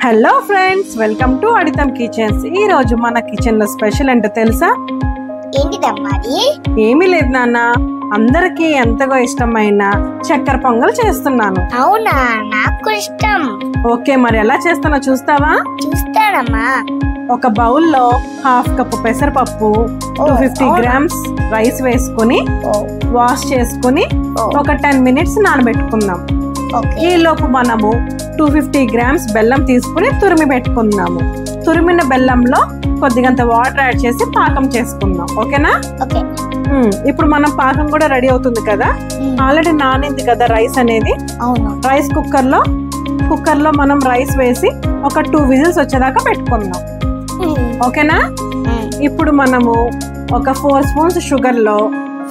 Hello friends, welcome to అడితం kitchens. ఈ రోజు మన కిచెన్ లో స్పెషల్ ఏంటో తెలుసా? ఏమీ లేదు నాన్న, అందరికి ఎంతగా ఇష్టమైన చక్కెర పొంగల్ చేస్తున్నాను. అవునా, నాకు ఇష్టం. ఓకే, మరి ఎలా చేస్తానో చూస్తావా? చూస్తానమ్మా. ఒక బౌల్లో హాఫ్ కప్ పెసరపప్పు, 250 గ్రామ్స్ రైస్ వేసుకుని వాష్ చేసుకుని ఒక 10 మినిట్స్ నానబెట్టుకుందాం. ఈ లోపు మనము 250 గ్రామ్స్ బెల్లం తీసుకుని తురిమి పెట్టుకుందాము. తురిమిన బెల్లంలో కొద్దిగంత వాటర్ యాడ్ చేసి పాకం చేసుకుందాం. ఓకేనా? ఇప్పుడు మనం పాకం కూడా రెడీ అవుతుంది కదా. ఆల్రెడీ నానింది కదా రైస్ అనేది. రైస్ కుక్కర్ లో మనం రైస్ వేసి ఒక 2 విజిల్స్ వచ్చేదాకా పెట్టుకుందాం. ఓకేనా? ఇప్పుడు మనము ఒక 4 స్పూన్స్ షుగర్ లో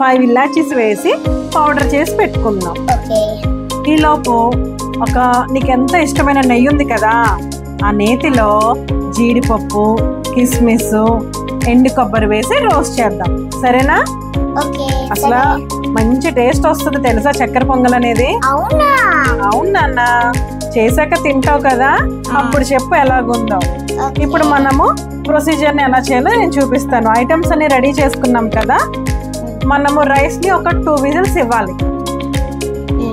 5 ఇలాచీస్ వేసి పౌడర్ చేసి పెట్టుకుందాం. ఈ లోపు నీకు ఎంత ఇష్టమైన నెయ్యి ఉంది కదా, ఆ నేతిలో జీడిపప్పు, కిస్మిస్, ఎండు కొబ్బరి వేసి రోస్ట్ చేద్దాం. సరేనా? అసలు మంచి టేస్ట్ వస్తుంది తెలుసా చక్కెర పొంగల్ అనేది. అవునన్న, చేశాక తింటావు కదా, అప్పుడు చెప్పు ఎలాగుందో. ఇప్పుడు మనము ప్రొసీజర్ ని ఎలా చేయాలో నేను చూపిస్తాను. ఐటమ్స్ అన్ని రెడీ చేసుకున్నాం కదా. మనము రైస్ ని ఒక 2 విజిల్స్ ఇవ్వాలి.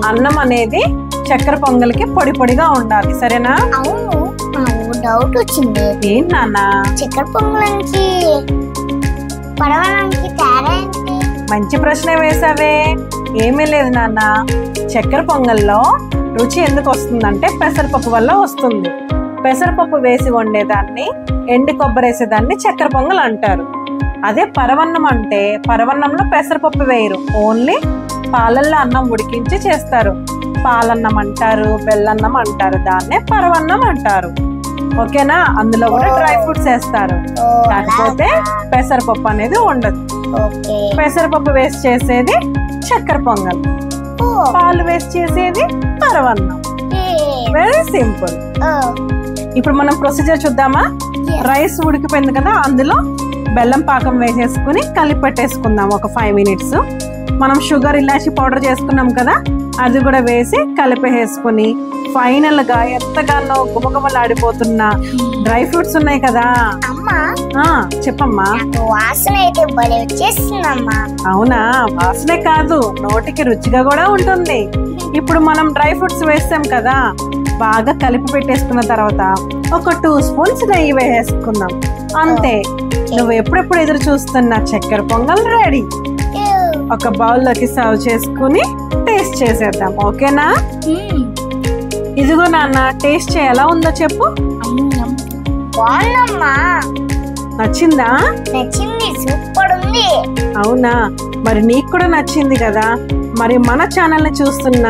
అన్నం అనేది చక్కెర పొంగల్కి పొడి పొడిగా ఉండాలి. సరేనా? అవును, డౌట్ వచ్చింది. ఏంటి నాన్న? చక్కెర పొంగల్కి పరవన్నంకి తేడా ఏంటి? మంచి ప్రశ్న వేసావే. ఏమీ లేదు నాన్న, చక్కెర పొంగల్లో రుచి ఎందుకు వస్తుందంటే పెసరపప్పు వల్ల వస్తుంది. పెసరపప్పు వేసి వండేదాన్ని, ఎండు కొబ్బరి వేసేదాన్ని చక్కెర పొంగల్ అంటారు. అదే పరవన్నం అంటే పరవన్నంలో పెసరపప్పు వేయరు, ఓన్లీ పాలల్లో అన్నం ఉడికించి చేస్తారు. పాలన్నం అంటారు, బెల్లన్నం అంటారు, దాన్నే పరవన్నం అంటారు. ఓకేనా? అందులో కూడా డ్రై ఫ్రూట్స్ వేస్తారు, కాకపోతే పెసరపప్పు అనేది ఉండదు. పెసరపప్పు వేసి చేసేది చక్కెర పొంగల్, పాలు వేసి చేసేది పరవన్నం. Very simple. ఇప్పుడు మనం ప్రొసీజర్ చూద్దామా? రైస్ ఉడికిపోయింది కదా, అందులో బెల్లం పాకం వేసేసుకుని కలిపి పెట్టేసుకుందాం ఒక 5 మినిట్స్. మనం షుగర్, ఇలాచి పౌడర్ చేసుకున్నాం కదా, అది కూడా వేసి కలిపేసుకుని ఫైనల్ గా ఎంతగానో గుమగుమలాడిపోతున్న డ్రై ఫ్రూట్స్ ఉన్నాయి కదా. చెప్పమ్మా. వాసన అయితే భలే వచ్చేస్తుందమ్మా. అవునా? వాసనే కాదు, నోటికి రుచిగా కూడా ఉంటుంది. ఇప్పుడు మనం డ్రై ఫ్రూట్స్ వేస్తాం కదా, బాగా కలిపి పెట్టేసుకున్న తర్వాత ఒక 2 స్పూన్స్ నెయ్యి వేసేసుకుందాం. అంతే, నువ్వు ఎప్పుడెప్పుడు ఎదురు చూస్తున్న చక్కెర పొంగల్ రెడీ. ఒక బౌల్లోకి సర్వ్ చేసుకుని టేస్ట్ చేసేద్దాం. ఓకేనా? ఇదిగో నాన్న, టేస్ట్ ఎలా ఉందో చెప్పు. నచ్చిందా? నచ్చింది, సూపర్ ఉంది. అవునా? మరి నీకు కూడా నచ్చింది కదా. మరి మన ఛానల్ ని చూస్తున్న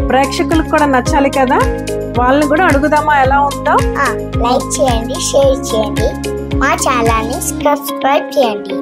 ప్రేక్షకులకు కూడా నచ్చాలి కదా, వాళ్ళని కూడా అడుగుదామా ఎలా ఉందో. లైక్ చేయండి, షేర్ చేయండి, మా ఛానల్ ని సబ్స్క్రైబ్ చేయండి.